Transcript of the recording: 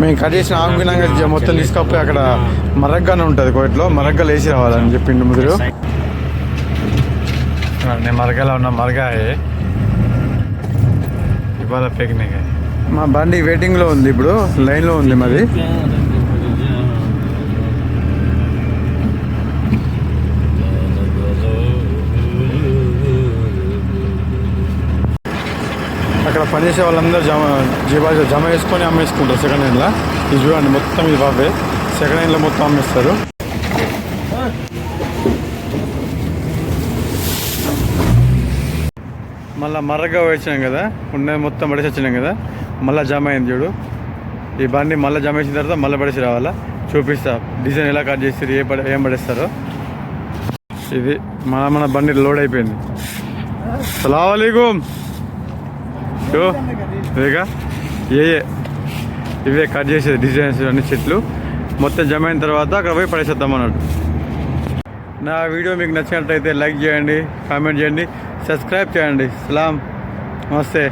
మేము కట్ చేసిన ఆంగునంగా మొత్తం తీసుకపోయి అక్కడ మరగ్గానే ఉంటుంది కోయిట్లో మరగ్గాలు వేసి రావాలని చెప్పిండు ముదురు. నేను మరగాలో ఉన్నా మరగాయే ఇవాళ పిక్నిక్. మా బండి వెయిటింగ్లో ఉంది, ఇప్పుడు లైన్లో ఉంది మాది. అక్కడ పనిచేసే వాళ్ళందరూ జమ వేసుకొని అమ్మేసుకుంటారు సెకండ్ హ్యాండ్లో. ఇది చూడండి మొత్తం ఇది బాబే సెకండ్ హ్యాండ్లో మొత్తం అమ్మేస్తారు. మళ్ళీ మర్రగా వచ్చినాం కదా, ఉన్నది మొత్తం పడేసి వచ్చినాం కదా, మళ్ళీ జమ అయింది చూడు. ఈ బండి మళ్ళీ జమ వేసిన తర్వాత మళ్ళీ పడేసి రావాలా, చూపిస్తా డిజైన్ ఎలా కట్ చేస్తారు, ఏం పడేస్తారో. ఇది మన బండి లోడ్ అయిపోయింది. సలాం అలైకుం. ఇదిగా ఇవే కట్ చేసేది డిజైన్స్ అన్ని చెట్లు మొత్తం జమ అయిన తర్వాత అక్కడ పోయి పడేసేద్దాం అన్నట్టు. నా వీడియో మీకు నచ్చినట్లయితే లైక్ చేయండి, కామెంట్ చేయండి, సబ్స్క్రైబ్ చేయండి. సలాం, నమస్తే.